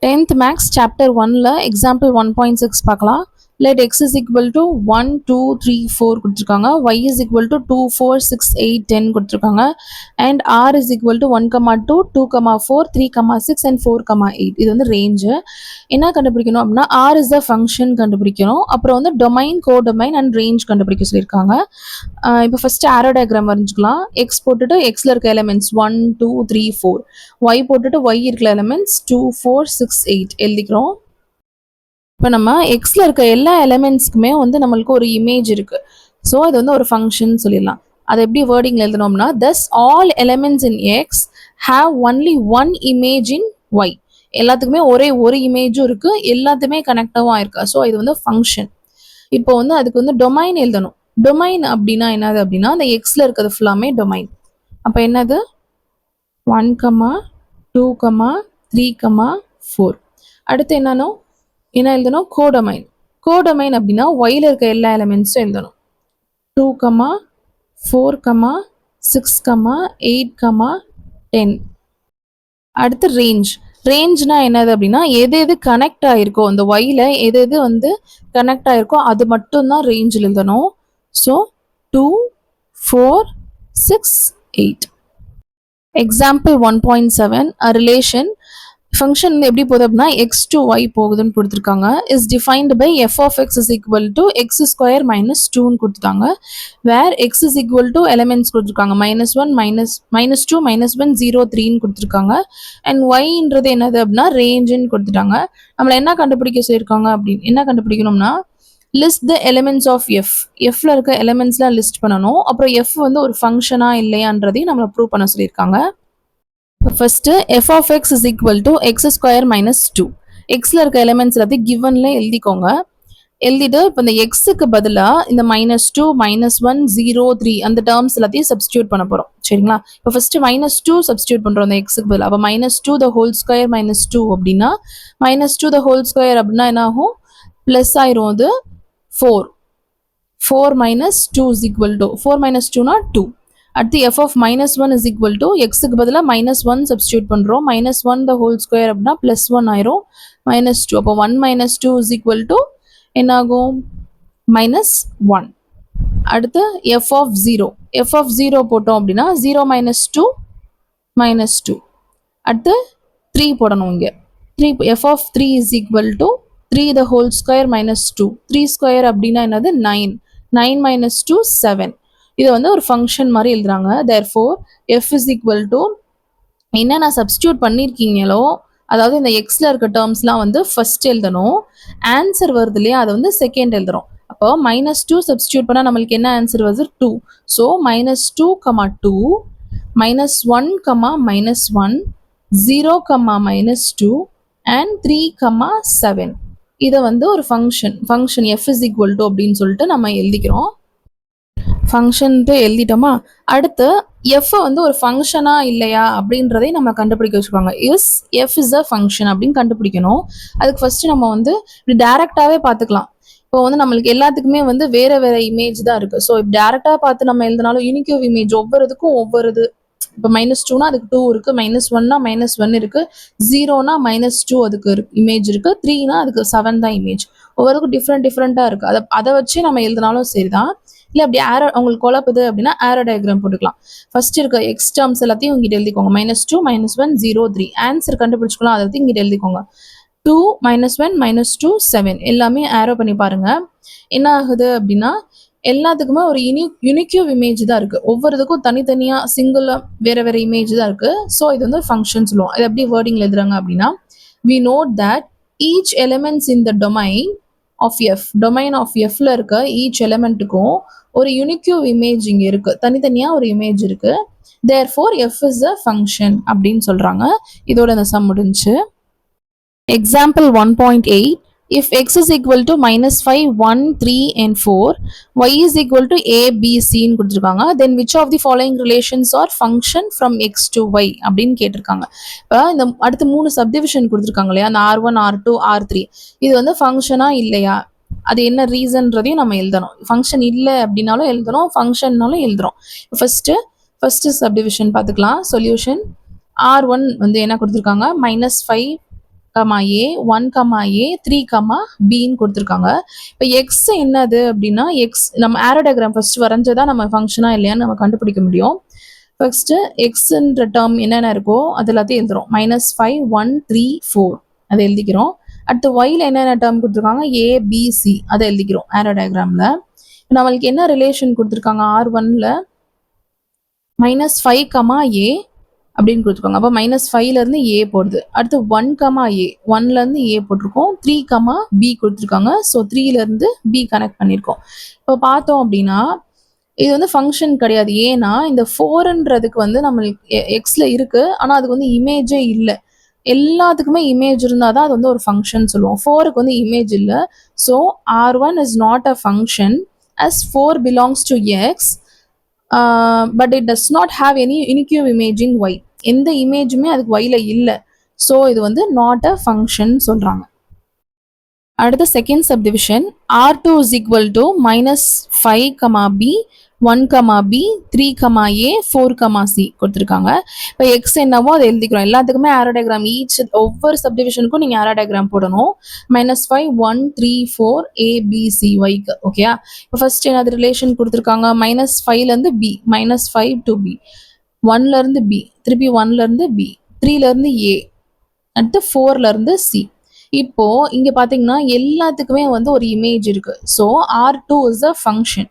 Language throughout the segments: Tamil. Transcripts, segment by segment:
10th Max Chapter 1ல Example 1.6 பார்க்கலாம். Let x is equal to 1, 2, 3, 4 கொடுத்துருக்காங்க. Y is equal to 2, 4, 6, 8, 10 கொடுத்துருக்காங்க. And R is equal to 1, 2, 2, 4, 3, 6 and 4, 8. இது வந்து range. என்ன கண்டுபிடிக்கணும் அப்படின்னா R is the function கண்டுபிடிக்கணும். அப்புறம் வந்து domain, codomain and range கண்டுபிடிக்க சொல்லியிருக்காங்க. இப்போ ஃபர்ஸ்ட் arrow diagram வரைஞ்சிக்கலாம். X போட்டுட்டு Xல இருக்க elements 1, 2, 3, 4. Y போட்டுட்டு Y இருக்கிற elements 2, 4, 6, 8 எழுதிக்கிறோம். இப்போ நம்ம எக்ஸில் இருக்க எல்லா எலிமெண்ட்ஸ்க்குமே வந்து நம்மளுக்கு ஒரு இமேஜ் இருக்குது. ஸோ இது வந்து ஒரு ஃபங்க்ஷன் சொல்லிடலாம். அதை எப்படி வேர்டிங்கில் எழுதணும்னா thus all elements in x have only one image in y. எல்லாத்துக்குமே ஒரே ஒரு இமேஜும் இருக்குது, எல்லாத்துமே கனெக்டாகவும் ஆயிருக்கு. ஸோ இது வந்து ஃபங்க்ஷன். இப்போ வந்து அதுக்கு வந்து டொமைன் எழுதணும். டொமைன் அப்படின்னா என்னது அப்படின்னா அந்த எக்ஸில் இருக்கிறது ஃபுல்லாமே டொமைன். அப்போ என்னது 1, 2, 3, 4. அடுத்து என்னன்னா என்ன எழுதணும் கோடொமைன். கோடொமைன் அப்படின்னா ஒய்ல இருக்க எல்லா எலிமெண்ட்ஸும் எழுதணும். 2, 4, 6, 8, 10. அடுத்து ரேஞ்ச். ரேஞ்ச்னா என்னது அப்படின்னா எது கனெக்ட் ஆயிருக்கோ அந்த ஒய்ல எது வந்து கனெக்ட் ஆயிருக்கோ அது மட்டும்தான் ரேஞ்சில் எழுதணும். So 2, 4, 6, 8. Example 1.7 a relation function வந்து எப்படி போகுது அப்படின்னா எக்ஸ் டு ஒய் போகுதுன்னு கொடுத்துருக்காங்க. Is defined by F of X is equal to X square minus 2ன்னு கொடுத்துட்டாங்க. Where X is equal to elements கொடுத்துருக்காங்க -1 -2 -1 0 3ன்னு கொடுத்துருக்காங்க. அண்ட் ஒய்ன்றது என்னது அப்படின்னா ரேஞ்சுன்னு கொடுத்துட்டாங்க. நம்மளை என்ன கண்டுபிடிக்க சொல்லியிருக்காங்க அப்படின்னு என்ன கண்டுபிடிக்கணும்னா list the elements of F. எஃப்ல இருக்க எலிமெண்ட்ஸ்லாம் லிஸ்ட் பண்ணணும். அப்புறம் எஃப் வந்து ஒரு ஃபங்க்ஷனா இல்லையான்றதையும் நம்மளை ப்ரூவ் பண்ண சொல்லியிருக்காங்க. First F of X is equal to X square minus 2. எக்ஸ்ல இருக்க எலிமெண்ட்ஸ் எல்லாத்தையும் கிவன்ல எழுதிக்கோங்க. எழுதிட்டு இப்போ இந்த எக்ஸுக்கு பதிலாக இந்த -2 -1 0 3 அந்த டேர்ம்ஸ் எல்லாத்தையும் சப்ஸ்டியூட் பண்ண போகிறோம். சரிங்களா? இப்போ ஃபர்ஸ்ட் -2 சப்ஸ்டியூட் பண்ணுறோம் அந்த எக்ஸுக்கு பதிலாக. அப்போ -2 the whole square -2 அப்படின்னா -2 the whole square அப்படின்னா என்ன ஆகும் ப்ளஸ் ஆயிரும். அது 4 -2 is equal to 4 - 2 2. அடுத்து f of -1 is equal to xக்கு பதிலாக -1 சப்ஸ்டியூட் பண்ணுறோம். -1 the whole square அப்படின்னா +1 ஆயிரும். -2 அப்போ 1 - 2 is equal to என்ன ஆகும் -1. அடுத்து f of 0 போட்டோம் அப்படின்னா 0 - 2 -2. அடுத்து 3 போடணும் இங்கே 3. f of 3 is equal to 3 the whole square -2. 3 square அப்படின்னா என்னது 9. 9 - 2 7. இது வந்து ஒரு ஃபங்க்ஷன் மாதிரி எழுதுறாங்க. therefore f is equal to என்னென்ன சப்ஸ்டியூட் பண்ணியிருக்கீங்களோ அதாவது இந்த எக்ஸில் இருக்க டேர்ம்ஸ்லாம் வந்து ஃபர்ஸ்ட் எழுதணும். ஆன்சர் வருது இல்லையா அதை வந்து செகண்ட் எழுதுறோம். அப்போ -2 சப்ஸ்டியூட் பண்ணால் நம்மளுக்கு என்ன ஆன்சர் வருது 2. So -2, 2 -1, -1 0, -2 and 3, 7. இதை வந்து ஒரு function f is equal to அப்படின்னு சொல்லிட்டு நம்ம எழுதிக்கிறோம். ஃபங்க்ஷன் எழுதிட்டோமா? அடுத்து எஃப் வந்து ஒரு ஃபங்க்ஷனா இல்லையா அப்படின்றதை நம்ம கண்டுபிடிக்க வச்சுக்கோங்க. எஃப் இஸ் அ ஃபங்க்ஷன் அப்படின்னு கண்டுபிடிக்கணும். அதுக்கு ஃபர்ஸ்ட் நம்ம வந்து இப்படி டேரெக்டாகவே பார்த்துக்கலாம். இப்போ வந்து நம்மளுக்கு எல்லாத்துக்குமே வந்து வேற இமேஜ் தான் இருக்கு. ஸோ இப்போ டேரெக்டாக பார்த்து நம்ம எழுதினாலும் யூனிக்யூவ் இமேஜ் ஒவ்வொருதுக்கும் ஒவ்வொரு இப்போ -2னா அதுக்கு 2 இருக்கு, -1னா -1 இருக்கு, 0னா -2 அதுக்கு இமேஜ் இருக்கு, 3னா அதுக்கு 7 தான் இமேஜ். ஒவ்வொருக்கும் டிஃப்ரெண்டா இருக்கு. அதை வச்சு நம்ம எழுதினாலும் சரிதான். இல்லை அப்படி உங்களுக்கு குழப்புது அப்படின்னா ஆரோ டயக்ராம் போட்டுக்கலாம். ஃபர்ஸ்ட் இருக்க எக்ஸ் டேர்ம்ஸ் எல்லாத்தையும் இங்கிட்ட எழுதிக்கோங்க. -2 -1 0 3. ஆன்சர் கண்டுபிடிச்சிக்கலாம். அதை வந்து இங்கிட்ட எழுதிக்கோங்க. 2 -1 -2 7 எல்லாமே ஆரோ பண்ணி பாருங்க. என்ன ஆகுது அப்படின்னா எல்லாத்துக்குமே ஒரு யூனிக்யூவ் இமேஜ் தான் இருக்கு. ஒவ்வொருத்துக்கும் தனித்தனியா சிங்கிளா வேற இமேஜ் தான் இருக்கு. ஸோ இது வந்து ஃபங்க்ஷன் சொல்லுவோம். இது எப்படி வேர்டிங்ல எழுதுறாங்க அப்படின்னா we note that each elements in the domain of f ல இருக்க ஈச் எலிமெண்ட்டுக்கும் ஒரு யூனிக்யூவ் இமேஜ் இங்க இருக்கு, தனித்தனியா ஒரு இமேஜ் இருக்கு. therefore f is a function அப்படின்னு சொல்றாங்க. இதோட இந்த சம் முடிஞ்சு. Example 1.8 if x is equal to -5 1 3 and 4 y is equal to a b c ன்னு கொடுத்துருக்காங்க. then which of the following relations are function from x to y அப்படின்னு கேட்டிருக்காங்க. இப்போ இந்த அடுத்து 3 சப்டிவிஷன் கொடுத்துருக்காங்க இல்லையா, அந்த r1 r2 r3 இது வந்து ஃபங்க்ஷனா இல்லையா அது என்ன ரீசன்றதையும் நம்ம எழுதணும். ஃபங்க்ஷன் இல்லை அப்படின்னாலும் எழுதணும், ஃபங்க்ஷன்னாலும் எழுதுறோம். ஃபர்ஸ்ட் சப்டிவிஷன் பார்த்துக்கலாம். சொல்யூஷன் r1 வந்து என்ன கொடுத்துருக்காங்க -5 A 1 A 3 Bன்னு கொடுத்துருக்காங்க. இப்போ எக்ஸ் என்னது அப்படின்னா எக்ஸ் நம்ம ஆரோ டயக்ராம் ஃபர்ஸ்ட் வரைஞ்சதா நம்ம ஃபங்க்ஷனா இல்லையான்னு நம்ம கண்டுபிடிக்க முடியும். ஃபர்ஸ்ட் எக்ஸ்ன்ற டேர்ம் என்னென்ன இருக்கோ அது எல்லாத்தையும் எழுதுறோம். -5 1 3 4 அதை எழுதிக்கிறோம். அடுத்து ஒய்ல என்னென்ன டேர்ம் கொடுத்துருக்காங்க ABC அதை எழுதிக்கிறோம் ஆரோ டயக்ராம்ல. நம்மளுக்கு என்ன ரிலேஷன் கொடுத்துருக்காங்க R1ல -5 A அப்படின்னு கொடுத்துருக்காங்க. அப்போ -5லேருந்து A போடுது. அடுத்து 1 A 1லேருந்து A போட்டிருக்கோம். 3 B கொடுத்துருக்காங்க. ஸோ 3லேருந்து B கனெக்ட் பண்ணியிருக்கோம். இப்போ பார்த்தோம் அப்படின்னா இது வந்து ஃபங்க்ஷன் கிடையாது. ஏன்னா இந்த 4ன்றதுக்கு வந்து நம்மளுக்கு எக்ஸில் இருக்குது, ஆனால் அதுக்கு வந்து இமேஜே இல்லை. எல்லாத்துக்குமே இமேஜ் இருந்தால் தான் அது வந்து ஒரு ஃபங்க்ஷன் சொல்லுவோம். 4க்கு வந்து இமேஜ் இல்லை. So R1 is not a function as 4 belongs to X, but it does not have any unique image in Y. எந்த இமேஜுமே அதுக்கு Yல இல்லை. ஸோ இது வந்து நாட் அ ஃபங்க்ஷன் சொல்கிறாங்க. அடுத்த second subdivision R2 is equal to -5 B 1 B 3 A 4 C கொடுத்துருக்காங்க. இப்போ எக்ஸ் என்னவோ அதை எழுதிக்கிறோம். எல்லாத்துக்குமே ஆரோ டயக்ராம் ஒவ்வொரு சப்டிவிஷனுக்கும் நீங்கள் ஆரோ டயக்ராம் போடணும். -5 1 3 4 A B C Yக்கு ஓகேயா. இப்போ ஃபர்ஸ்ட் என்னது ரிலேஷன் கொடுத்துருக்காங்க -5லேருந்து B -5 to B 1லேருந்து B திருப்பி 1லேருந்து B 3லேருந்து A அடுத்து 4லேருந்து C. இப்போ இங்க பாத்தீங்கன்னா எல்லாத்துக்குமே வந்து ஒரு இமேஜ் இருக்கு. So R2 is a function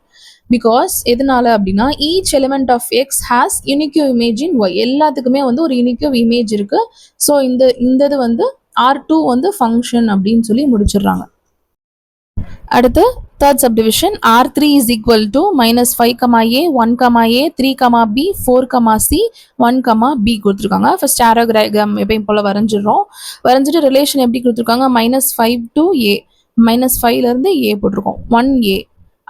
because எதனால அப்படின்னா each element of X has unique image in Y. எல்லாத்துக்குமே வந்து ஒரு யூனிக்யூ இமேஜ் இருக்கு. ஸோ இந்த வந்து R2 வந்து ஃபங்க்ஷன் அப்படின்னு சொல்லி முடிச்சிடுறாங்க. அடுத்து third subdivision R3 is equal to -5 A 1 A 3 B 4 C 1 B கொடுத்துருக்காங்க. ஃபர்ஸ்ட் ஆரோ டயக்ராம் எப்பயும் போல வரைஞ்சிட்டு ரிலேஷன் எப்படி கொடுத்துருக்காங்க -5 to A -5லேருந்து A போட்டிருக்கோம். 1 A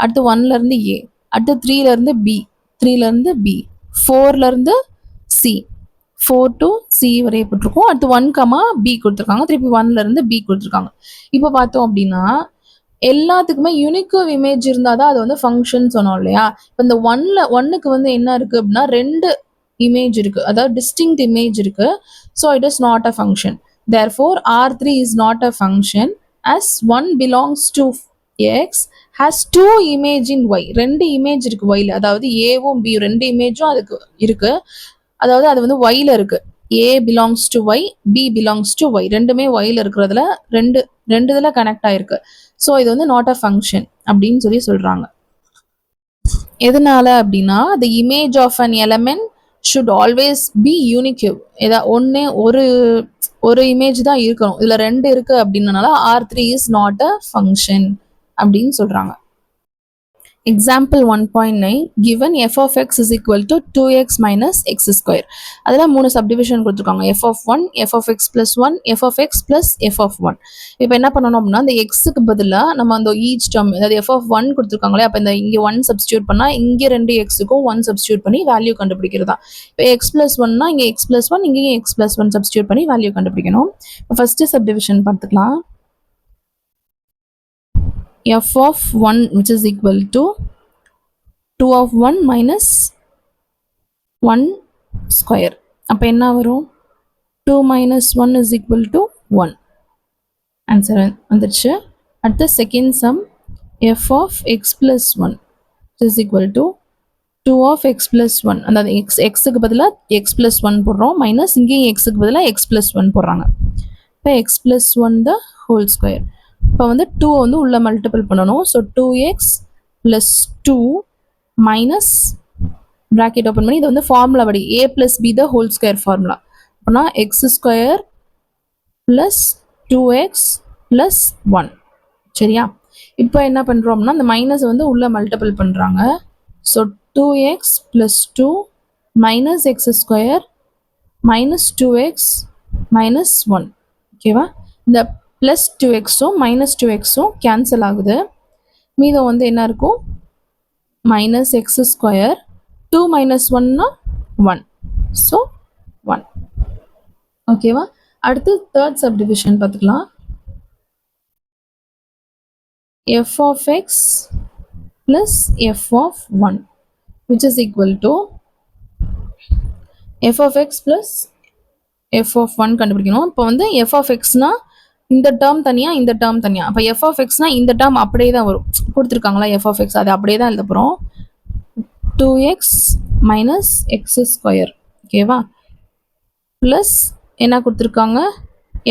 அடுத்து 1லேருந்து A அடுத்து 3லேருந்து B 3லேருந்து B 4லேருந்து C 4 to C வரைய போட்டிருக்கோம். அடுத்து 1 B கொடுத்துருக்காங்க. திருப்பி 1லேருந்து B கொடுத்துருக்காங்க. இப்போ பார்த்தோம் அப்படின்னா எல்லாத்துக்குமே யூனிக்கு இமேஜ் இருந்தால் தான் அது வந்து ஃபங்க்ஷன் சொன்னோம் இல்லையா. இப்போ இந்த ஒன்னுக்கு வந்து என்ன இருக்குது அப்படின்னா 2 இமேஜ் இருக்குது, அதாவது டிஸ்டிங்க்ட் இமேஜ் இருக்குது. So it is not a function. Therefore R3 is not a function as 1 belongs to X has 2 image in Y. 2 image இருக்குது Yல, அதாவது ஏவும் B 2 இமேஜும் அதுக்கு இருக்குது. அதாவது அது வந்து Yல இருக்குது. A belongs to Y B belongs to Y ரெண்டுமே Yல இருக்கிறதுல ரெண்டு இதில் கனெக்ட் ஆயிருக்கு. ஸோ இது வந்து நாட் அ ஃபங்க்ஷன் அப்படின்னு சொல்லி சொல்கிறாங்க. எதனால அப்படின்னா the image of an element should always be unique. ஒன்று ஒரு இமேஜ் தான் இருக்கணும். இதில் 2 இருக்கு அப்படின்றனால R3 is not a function அப்படின்னு சொல்கிறாங்க. Example 1.9 given f of x is equal to 2x minus x square. அதில் 3 சப்டிவிஷன் கொடுத்துருக்காங்க. f of 1 f of x plus 1 f of x plus f of 1. இப்போ என்ன பண்ணணும் அப்படின்னா அந்த எக்ஸுக்கு பதிலாக நம்ம அந்த ஈச் டேர்ம் அதாவது f of 1 கொடுத்துருக்காங்களே, அப்போ இந்த இங்கே 1 சப்ஸ்டியூட் பண்ணால் இங்கே 2 எக்ஸுக்கும் 1 சப்ஸ்டியூட் பண்ணி வேல்யூ கண்டுபிடிக்கிறதா. இப்போ x plus 1னா இங்கே x plus 1 இங்கேயும் x plus 1 சப்ஸ்டியூட் பண்ணி வேல்யூ கண்டுபிடிக்கணும். இப்போ ஃபர்ஸ்ட் சப்டிவிஷன் பார்த்துக்கலாம். f of 1 which is equal to 2 of 1 minus 1 square. அப்போ என்ன வரும் 2 minus 1 is equal to 1. Answer வந்துடுச்சு. அடுத்த second sum f of x plus 1 which is equal to 2 of x plus 1. அதாவது எக்ஸுக்கு பதிலாக x plus 1 போடுறோம், மைனஸ் இங்கேயும் எக்ஸுக்கு பதிலாக x plus 1 போடுறாங்க. இப்போ x plus 1 the whole square. இப்போ வந்து 2 வந்து உள்ள மல்டிபிள் பண்ணணும். So 2x plus 2 minus bracket open பண்ணி இது வந்து ஃபார்முலா படி a plus b the whole square formula. அப்படின்னா x square plus 2x plus 1. சரியா. இப்போ என்ன பண்ணுறோம்னா இந்த மைனஸ் வந்து உள்ள மல்டிபிள் பண்ணுறாங்க. So 2x plus 2 minus x square minus 2x minus 1. ஓகேவா. இந்த ப்ளஸ் 2xும் மைனஸ் 2xும் கேன்சல் ஆகுது. மீதம் வந்து என்ன இருக்கும் minus X square 2 minus 1னா 1. So 1. ஓகேவா. அடுத்து தேர்ட் சப்டிவிஷன் பார்த்துக்கலாம். f of x plus f of 1 which is equal to f of x plus f of 1 கண்டுபிடிக்கணும். இப்போ வந்து f of xனா இந்த டேர்ம் தனியா இந்த டேர்ம் தனியா. அப்போ எஃப் ஆஃப் எக்ஸ்னா இந்த டேர்ம் அப்படியே தான் வரும், கொடுத்துருக்காங்களா எஃப் ஆஃப் எக்ஸ், அது அப்படியே தான் எழுத போகிறோம். 2x மைனஸ் எக்ஸ் ஸ்கொயர், ஓகேவா, ப்ளஸ் என்ன கொடுத்துருக்காங்க,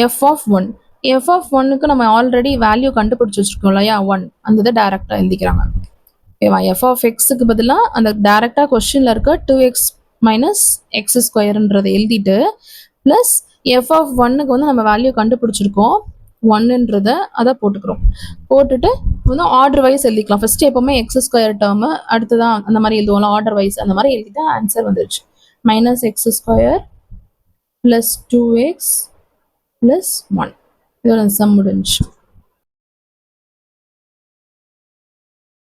F of one. F of ஒன்னுக்கு நம்ம ஆல்ரெடி வேல்யூ கண்டுபிடிச்சி வச்சுருக்கோம் இல்லையா, 1, அந்த இதை டேரெக்டாக எழுதிக்கிறாங்க. ஓகேவா, எஃப் ஆஃப் எக்ஸுக்கு பதிலாக அந்த டேரெக்டாக கொஸ்டினில் இருக்க 2x மைனஸ் எக்ஸ் ஸ்கொயருன்றதை எழுதிட்டு ப்ளஸ் எஃப் ஆஃப் ஒன்னுக்கு வந்து நம்ம வேல்யூ கண்டுபிடிச்சிருக்கோம் 1ன்றதை அதை போட்டுக்கிறோம். போட்டுட்டு வந்து ஆர்டர் வைஸ் எழுதிக்கலாம். ஃபஸ்ட்டு எப்போவுமே எக்ஸ் ஸ்கொயர் டேர்மு அடுத்துதான் அந்த மாதிரி எழுதுவோம்ல, ஆர்டர் வைஸ் அந்த மாதிரி எழுதிட்டு ஆன்சர் வந்துருச்சு. Minus X square plus 2x plus 1, இதோட சம் முடிஞ்சு.